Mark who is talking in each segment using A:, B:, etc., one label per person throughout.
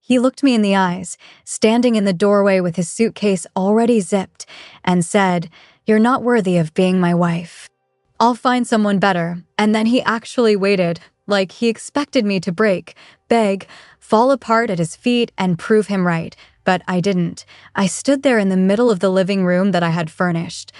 A: He looked me in the eyes, standing in the doorway with his suitcase already zipped, and said, "You're not worthy of being my wife. I'll find someone better." And then he actually waited, like he expected me to break, beg, fall apart at his feet and prove him right. But I didn't. I stood there in the middle of the living room that I had furnished,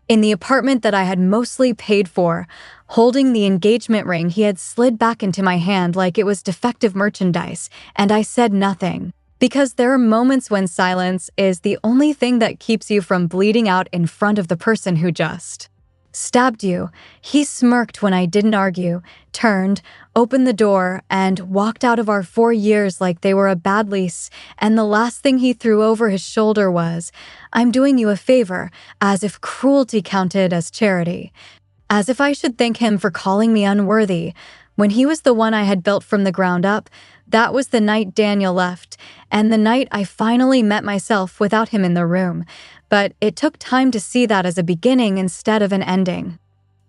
A: in the apartment that I had mostly paid for, holding the engagement ring he had slid back into my hand like it was defective merchandise, and I said nothing. Because there are moments when silence is the only thing that keeps you from bleeding out in front of the person who just stabbed you. He smirked when I didn't argue, turned, opened the door, and walked out of our 4 years like they were a bad lease, and the last thing he threw over his shoulder was, "I'm doing you a favor," as if cruelty counted as charity. As if I should thank him for calling me unworthy, when he was the one I had built from the ground up. That was the night Daniel left, and the night I finally met myself without him in the room. But it took time to see that as a beginning instead of an ending.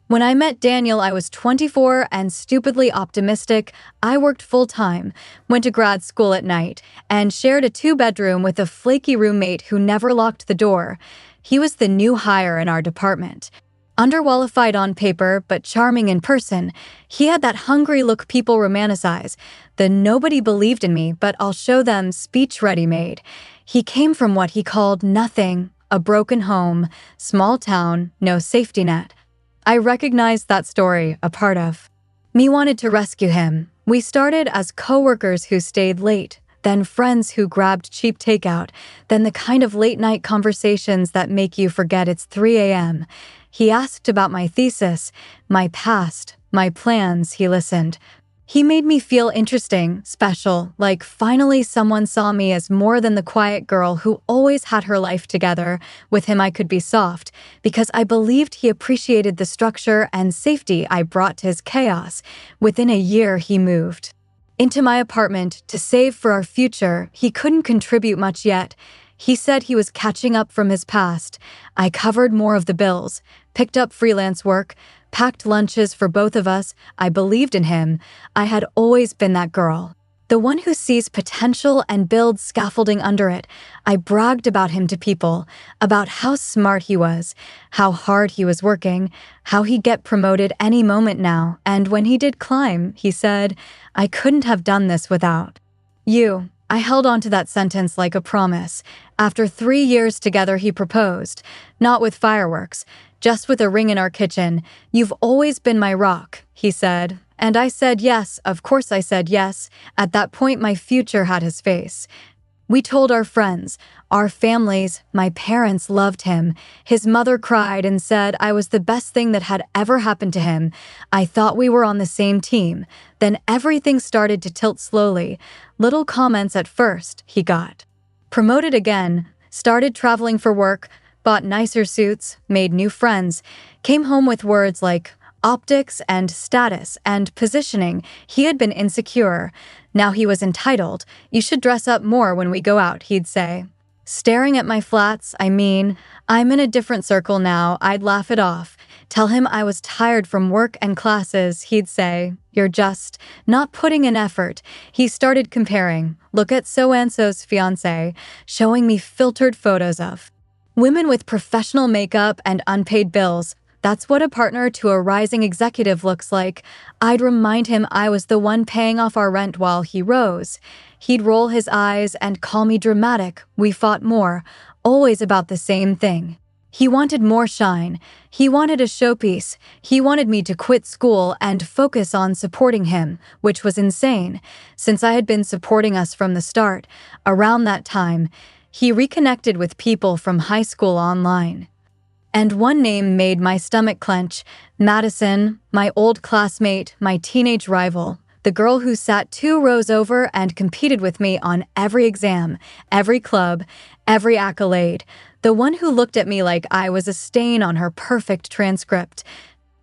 A: When I met Daniel, I was 24 and stupidly optimistic. I worked full-time, went to grad school at night, and shared a 2-bedroom with a flaky roommate who never locked the door. He was the new hire in our department. Underqualified on paper, but charming in person. He had that hungry look people romanticize, the "nobody believed in me, but I'll show them" speech ready-made. He came from what he called nothing, a broken home, small town, no safety net. I recognized that story, a part of me wanted to rescue him. We started as co-workers who stayed late, then friends who grabbed cheap takeout, then the kind of late-night conversations that make you forget it's 3 a.m. He asked about my thesis, my past, my plans. He listened. He made me feel interesting, special, like finally someone saw me as more than the quiet girl who always had her life together. With him I could be soft, because I believed he appreciated the structure and safety I brought to his chaos. Within a year he moved into my apartment to save for our future. He couldn't contribute much yet. He said he was catching up from his past. I covered more of the bills, picked up freelance work, packed lunches for both of us. I believed in him. I had always been that girl, the one who sees potential and builds scaffolding under it. I bragged about him to people, about how smart he was, how hard he was working, how he'd get promoted any moment now. And when he did climb, he said, "I couldn't have done this without you." I held on to that sentence like a promise. After 3 years together, he proposed, not with fireworks, just with a ring in our kitchen. "You've always been my rock," he said. And I said yes, of course I said yes. At that point, my future had his face. We told our friends, our families. My parents loved him. His mother cried and said I was the best thing that had ever happened to him. I thought we were on the same team. Then everything started to tilt slowly. Little comments at first. He got promoted again, started traveling for work, bought nicer suits, made new friends, came home with words like optics and status and positioning. He had been insecure. Now he was entitled. "You should dress up more when we go out," he'd say. Staring at my flats, I'm in a different circle now. I'd laugh it off. Tell him I was tired from work and classes. He'd say, "You're just not putting in effort." He started comparing. Look at so-and-so's fiancé, showing me filtered photos of women with professional makeup and unpaid bills. That's what a partner to a rising executive looks like. I'd remind him I was the one paying off our rent while he rose. He'd roll his eyes and call me dramatic. We fought more, always about the same thing. He wanted more shine. He wanted a showpiece. He wanted me to quit school and focus on supporting him, which was insane, since I had been supporting us from the start. Around that time, he reconnected with people from high school online. And one name made my stomach clench. Madison, my old classmate, my teenage rival, the girl who sat 2 rows over and competed with me on every exam, every club, every accolade, the one who looked at me like I was a stain on her perfect transcript.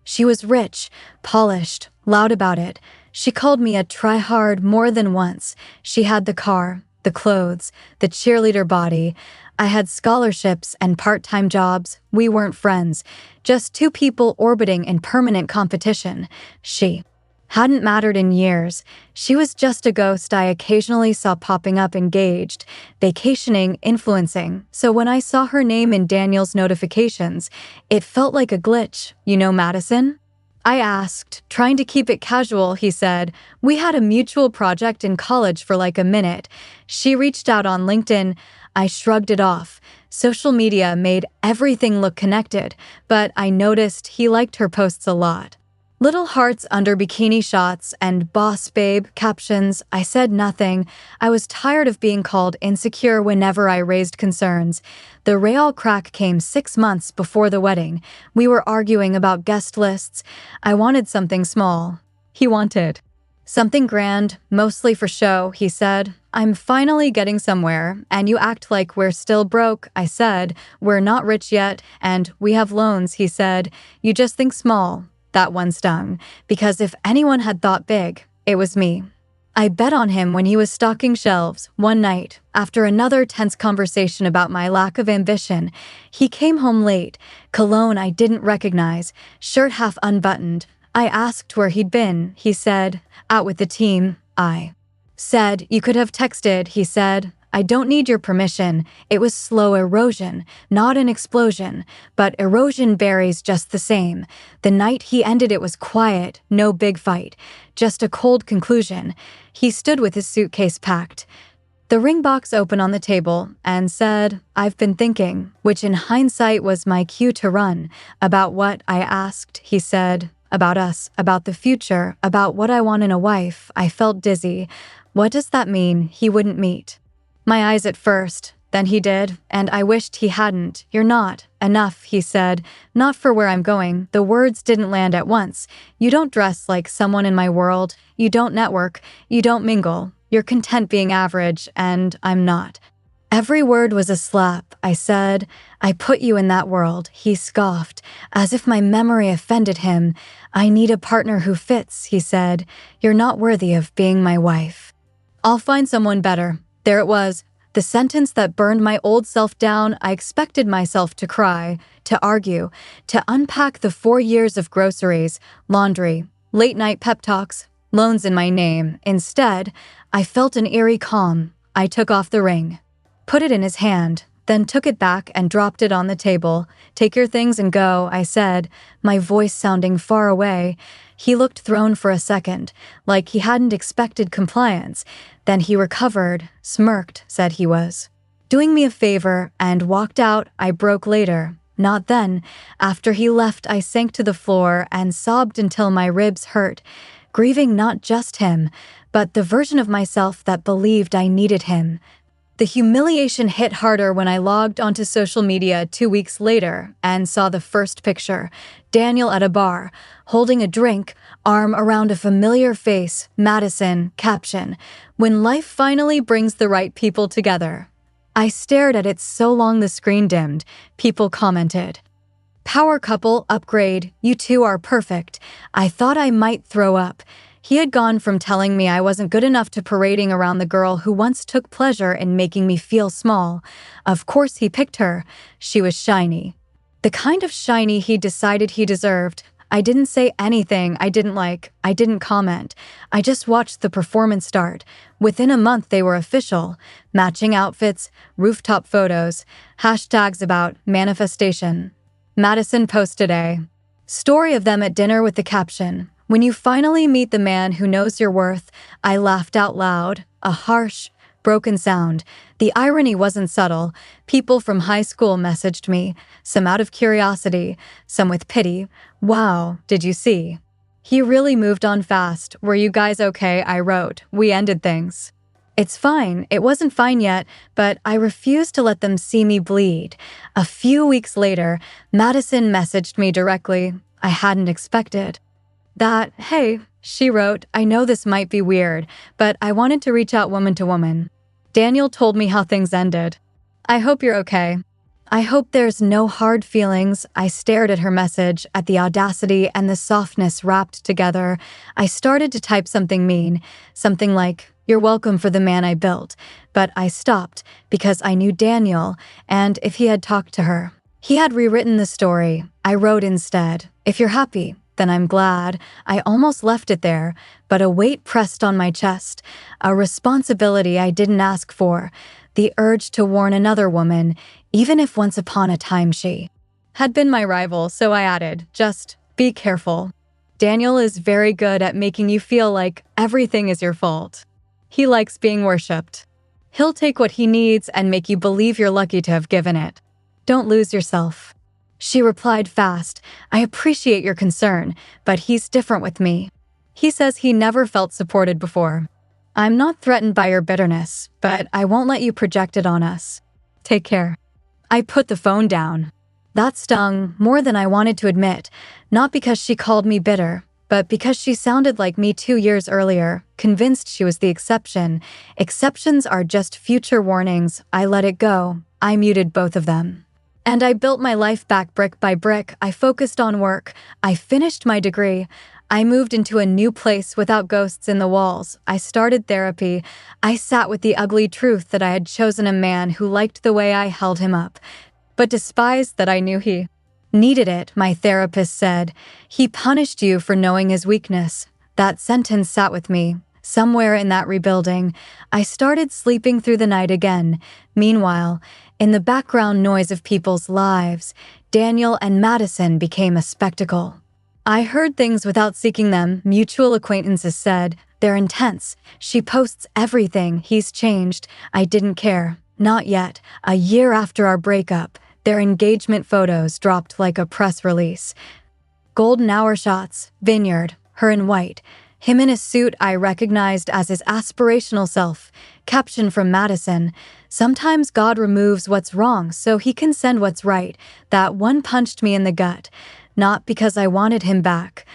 A: She was rich, polished, loud about it. She called me a try-hard more than once. She had the car, the clothes, the cheerleader body. I had scholarships and part-time jobs. We weren't friends, just 2 people orbiting in permanent competition. She Hadn't mattered in years. She was just a ghost I occasionally saw popping up engaged, vacationing, influencing. So when I saw her name in Daniel's notifications, it felt like a glitch. You know Madison? I asked, trying to keep it casual. He said, we had a mutual project in college for like a minute. She reached out on LinkedIn. I shrugged it off. Social media made everything look connected, but I noticed he liked her posts a lot. Little hearts under bikini shots and boss babe captions. I said nothing. I was tired of being called insecure whenever I raised concerns. The real crack came 6 months before the wedding. We were arguing about guest lists. I wanted something small. He wanted something grand, mostly for show, he said. I'm finally getting somewhere, and you act like we're still broke, I said. We're not rich yet, and we have loans, he said. You just think small. That one stung, because if anyone had thought big, it was me. I bet on him when he was stocking shelves one night. After another tense conversation about my lack of ambition, he came home late, cologne I didn't recognize, shirt half unbuttoned. I asked where he'd been. He said, out with the team. I said, you could have texted, he said. I don't need your permission. It was slow erosion, not an explosion, but erosion varies just the same. The night he ended it was quiet, no big fight, just a cold conclusion. He stood with his suitcase packed, the ring box open on the table, and said, I've been thinking, which in hindsight was my cue to run. About what? I asked. He said, about us, about the future, about what I want in a wife. I felt dizzy. What does that mean? He wouldn't meet my eyes at first, then he did, and I wished he hadn't. You're not enough, he said. Not for where I'm going. The words didn't land at once. You don't dress like someone in my world. You don't network. You don't mingle. You're content being average, and I'm not. Every word was a slap. I said, I put you in that world. He scoffed, as if my memory offended him. I need a partner who fits, he said. You're not worthy of being my wife. I'll find someone better. There it was, the sentence that burned my old self down. I expected myself to cry, to argue, to unpack the 4 years of groceries, laundry, late-night pep talks, loans in my name. Instead, I felt an eerie calm. I took off the ring, put it in his hand, then took it back and dropped it on the table. Take your things and go, I said, my voice sounding far away. He looked thrown for a second, like he hadn't expected compliance. Then he recovered, smirked, said he was doing me a favor, and walked out. I broke later. Not then. After he left, I sank to the floor and sobbed until my ribs hurt, grieving not just him, but the version of myself that believed I needed him. The humiliation hit harder when I logged onto social media 2 weeks later and saw the first picture. Daniel at a bar, holding a drink, arm around a familiar face, Madison, caption, when life finally brings the right people together. I stared at it so long the screen dimmed. People commented, power couple, upgrade, you two are perfect. I thought I might throw up. He had gone from telling me I wasn't good enough to parading around the girl who once took pleasure in making me feel small. Of course he picked her. She was shiny. The kind of shiny he decided he deserved. I didn't say anything I didn't like. I didn't comment. I just watched the performance start. Within a month they were official. Matching outfits, rooftop photos, hashtags about manifestation. Madison posted a story of them at dinner with the caption, when you finally meet the man who knows your worth. I laughed out loud, a harsh, broken sound. The irony wasn't subtle. People from high school messaged me, some out of curiosity, some with pity. Wow, did you see? He really moved on fast. Were you guys okay? I wrote. We ended things. It's fine. It wasn't fine yet, but I refused to let them see me bleed. A few weeks later, Madison messaged me directly. I hadn't expected that. Hey, she wrote, I know this might be weird, but I wanted to reach out woman to woman. Daniel told me how things ended. I hope you're okay. I hope there's no hard feelings. I stared at her message, at the audacity and the softness wrapped together. I started to type something mean, something like, you're welcome for the man I built. But I stopped because I knew Daniel, and if he had talked to her, he had rewritten the story. I wrote instead, if you're happy, Then I'm glad. I almost left it there, but a weight pressed on my chest, a responsibility I didn't ask for, the urge to warn another woman, even if once upon a time she had been my rival, so I added, just be careful. Daniel is very good at making you feel like everything is your fault. He likes being worshipped. He'll take what he needs and make you believe you're lucky to have given it. Don't lose yourself. She replied fast, I appreciate your concern, but he's different with me. He says he never felt supported before. I'm not threatened by your bitterness, but I won't let you project it on us. Take care. I put the phone down. That stung more than I wanted to admit, not because she called me bitter, but because she sounded like me 2 years earlier, convinced she was the exception. Exceptions are just future warnings. I let it go. I muted both of them. And I built my life back brick by brick. I focused on work. I finished my degree. I moved into a new place without ghosts in the walls. I started therapy. I sat with the ugly truth that I had chosen a man who liked the way I held him up, but despised that I knew he needed it, my therapist said. He punished you for knowing his weakness. That sentence sat with me. Somewhere in that rebuilding, I started sleeping through the night again. Meanwhile, in the background noise of people's lives, Daniel and Madison became a spectacle. I heard things without seeking them, mutual acquaintances said. They're intense. She posts everything. He's changed. I didn't care. Not yet. A year after our breakup, their engagement photos dropped like a press release. Golden hour shots, vineyard, her in white. Him in a suit I recognized as his aspirational self. Caption from Madison, sometimes God removes what's wrong so he can send what's right. That one punched me in the gut. Not because I wanted him back,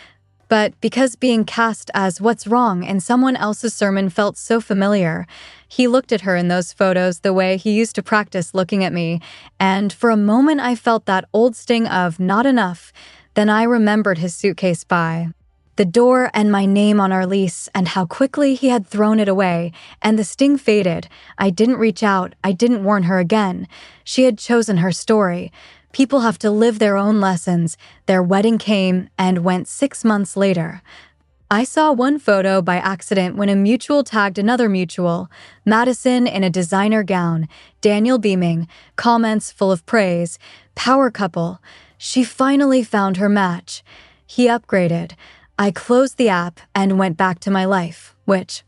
A: but because being cast as what's wrong in someone else's sermon felt so familiar. He looked at her in those photos the way he used to practice looking at me, and for a moment I felt that old sting of not enough. Then I remembered his suitcase by the door and my name on our lease and how quickly he had thrown it away, and the sting faded. I didn't reach out. I didn't warn her again. She had chosen her story. People have to live their own lessons. Their wedding came and went 6 months later. I saw one photo by accident when a mutual tagged another mutual. Madison in a designer gown, Daniel beaming, comments full of praise. Power couple. She finally found her match. He upgraded. I closed the app and went back to my life, which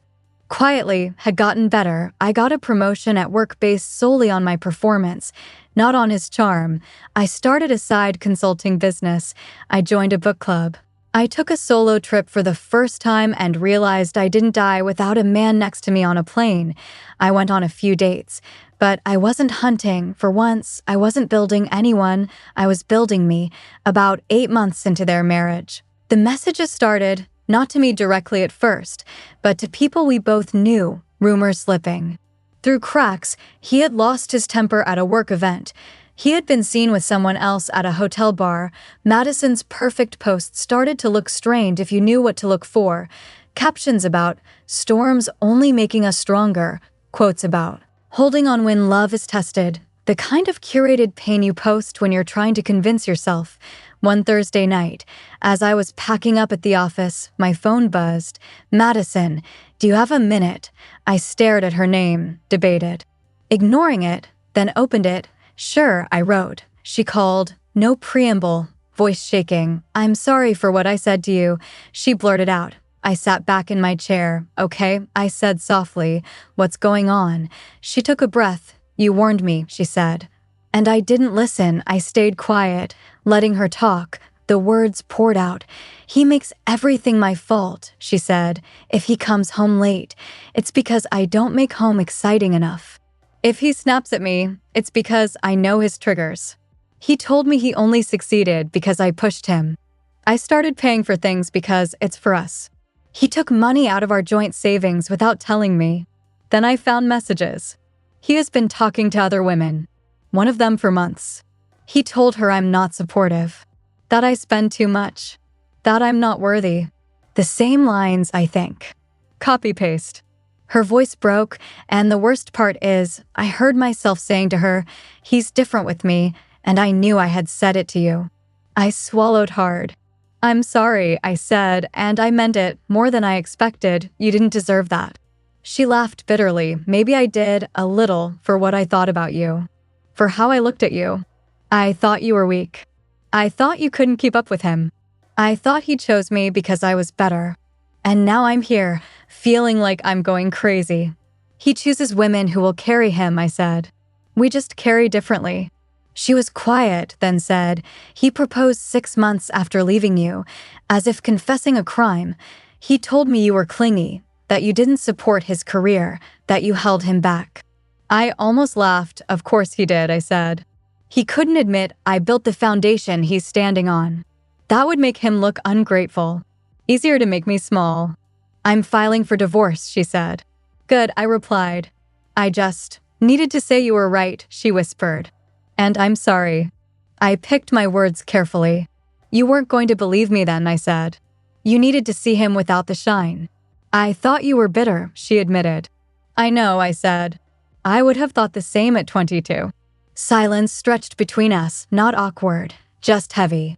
A: quietly had gotten better. I got a promotion at work based solely on my performance, not on his charm. I started a side consulting business. I joined a book club. I took a solo trip for the first time and realized I didn't die without a man next to me on a plane. I went on a few dates, but I wasn't hunting. For once, I wasn't building anyone. I was building me, about 8 months into their marriage. The messages started, not to me directly at first, but to people we both knew, rumors slipping through cracks. He had lost his temper at a work event. He had been seen with someone else at a hotel bar. Madison's perfect post started to look strained if you knew what to look for. Captions about storms only making us stronger. Quotes about holding on when love is tested. The kind of curated pain you post when you're trying to convince yourself. One Thursday night, as I was packing up at the office, my phone buzzed. Madison, do you have a minute? I stared at her name, debated. Ignoring it, then opened it. Sure, I wrote. She called. No preamble. Voice shaking. I'm sorry for what I said to you. She blurted out. I sat back in my chair. Okay, I said softly. What's going on? She took a breath. You warned me, she said. And I didn't listen. I stayed quiet, letting her talk. The words poured out. He makes everything my fault, she said. If he comes home late, it's because I don't make home exciting enough. If he snaps at me, it's because I know his triggers. He told me he only succeeded because I pushed him. I started paying for things because it's for us. He took money out of our joint savings without telling me. Then I found messages. He has been talking to other women. One of them for months. He told her I'm not supportive, that I spend too much, that I'm not worthy. The same lines, I think. Copy-paste. Her voice broke, and the worst part is, I heard myself saying to her, he's different with me, and I knew I had said it to you. I swallowed hard. I'm sorry, I said, and I meant it more than I expected. You didn't deserve that. She laughed bitterly. Maybe I did, a little, for what I thought about you. For how I looked at you. I thought you were weak. I thought you couldn't keep up with him. I thought he chose me because I was better. And now I'm here, feeling like I'm going crazy. He chooses women who will carry him, I said. We just carry differently. She was quiet, then said, he proposed 6 months after leaving you, as if confessing a crime. He told me you were clingy, that you didn't support his career, that you held him back. I almost laughed. Of course he did, I said. He couldn't admit I built the foundation he's standing on. That would make him look ungrateful. Easier to make me small. I'm filing for divorce, she said. Good, I replied. I just needed to say you were right, she whispered. And I'm sorry. I picked my words carefully. You weren't going to believe me then, I said. You needed to see him without the shine. I thought you were bitter, she admitted. I know, I said. I would have thought the same at 22. Silence stretched between us, not awkward, just heavy.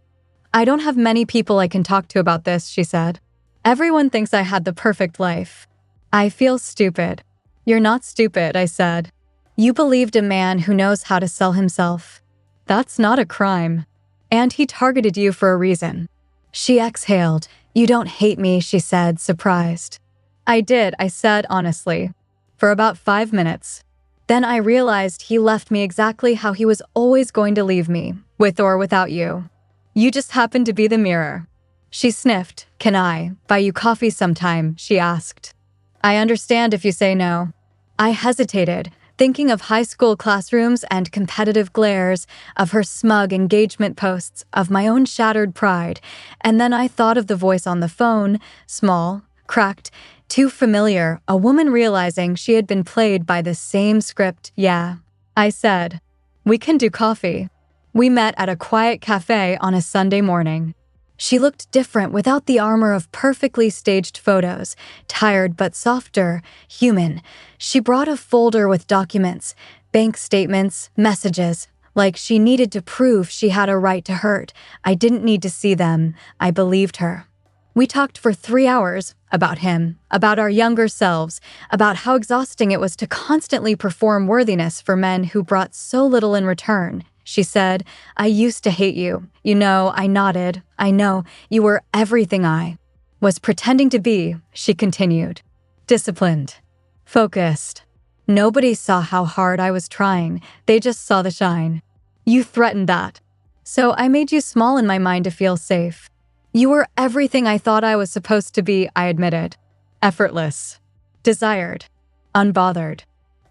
A: I don't have many people I can talk to about this, she said. Everyone thinks I had the perfect life. I feel stupid. You're not stupid, I said. You believed a man who knows how to sell himself. That's not a crime. And he targeted you for a reason. She exhaled. You don't hate me, she said, surprised. I did, I said honestly. For about 5 minutes. Then I realized he left me exactly how he was always going to leave me, with or without you. You just happened to be the mirror. She sniffed. Can I buy you coffee sometime? She asked. I understand if you say no. I hesitated, thinking of high school classrooms and competitive glares, of her smug engagement posts, of my own shattered pride, and then I thought of the voice on the phone, small, cracked, too familiar, a woman realizing she had been played by the same script. Yeah, I said. We can do coffee. We met at a quiet cafe on a Sunday morning. She looked different without the armor of perfectly staged photos, tired but softer, human. She brought a folder with documents, bank statements, messages, like she needed to prove she had a right to hurt. I didn't need to see them. I believed her. We talked for 3 hours about him, about our younger selves, about how exhausting it was to constantly perform worthiness for men who brought so little in return. She said, I used to hate you. You know, I nodded. I know, you were everything I was pretending to be, she continued. Disciplined. Focused. Nobody saw how hard I was trying. They just saw the shine. You threatened that. So I made you small in my mind to feel safe. You were everything I thought I was supposed to be, I admitted. Effortless. Desired. Unbothered.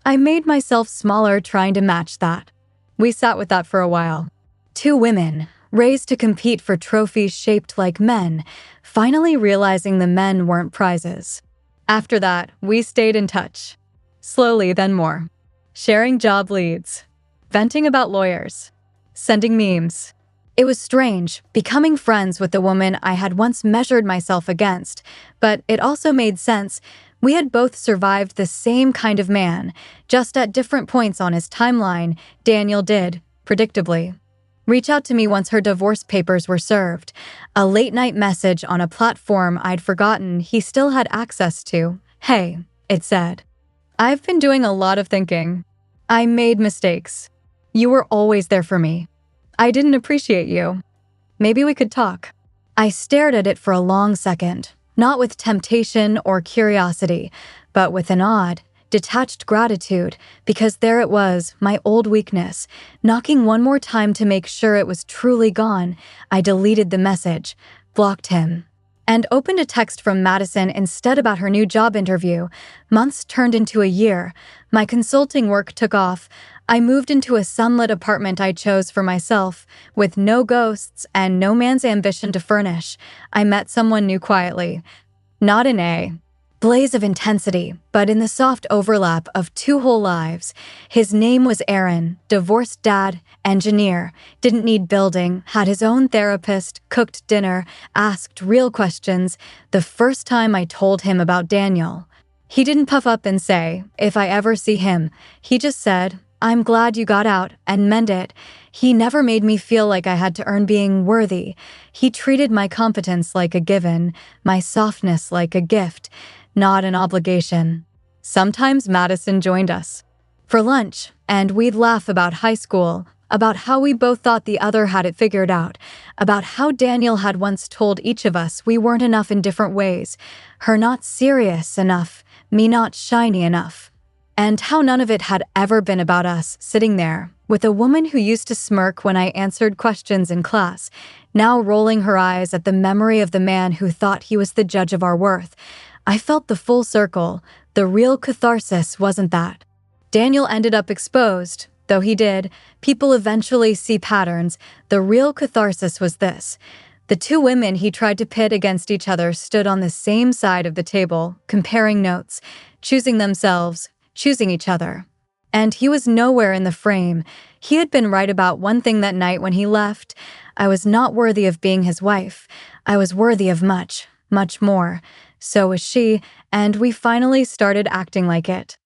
A: I made myself smaller trying to match that. We sat with that for a while. 2 women, raised to compete for trophies shaped like men, finally realizing the men weren't prizes. After that, we stayed in touch. Slowly, then more. Sharing job leads. Venting about lawyers. Sending memes. It was strange, becoming friends with the woman I had once measured myself against, but it also made sense. We had both survived the same kind of man, just at different points on his timeline. Daniel did, predictably. Reach out to me once her divorce papers were served. A late-night message on a platform I'd forgotten he still had access to. Hey, it said. I've been doing a lot of thinking. I made mistakes. You were always there for me. I didn't appreciate you. Maybe we could talk. I stared at it for a long second, not with temptation or curiosity, but with an odd, detached gratitude, because there it was, my old weakness, knocking one more time to make sure it was truly gone. I deleted the message, blocked him, and opened a text from Madison instead about her new job interview. Months turned into a year. My consulting work took off. I moved into a sunlit apartment I chose for myself, with no ghosts and no man's ambition to furnish. I met someone new quietly. Not in a blaze of intensity, but in the soft overlap of 2 whole lives. His name was Aaron, divorced dad, engineer, didn't need building, had his own therapist, cooked dinner, asked real questions. The first time I told him about Daniel, he didn't puff up and say, if I ever see him. He just said, I'm glad you got out and meant it. He never made me feel like I had to earn being worthy. He treated my competence like a given, my softness like a gift, not an obligation. Sometimes Madison joined us for lunch, and we'd laugh about high school, about how we both thought the other had it figured out, about how Daniel had once told each of us we weren't enough in different ways, her not serious enough, me not shiny enough. And how none of it had ever been about us sitting there, with a woman who used to smirk when I answered questions in class, now rolling her eyes at the memory of the man who thought he was the judge of our worth. I felt the full circle. The real catharsis wasn't that Daniel ended up exposed, though he did. People eventually see patterns. The real catharsis was this. The two women he tried to pit against each other stood on the same side of the table, comparing notes, choosing themselves, choosing each other. And he was nowhere in the frame. He had been right about one thing that night when he left. I was not worthy of being his wife. I was worthy of much, much more. So was she, and we finally started acting like it.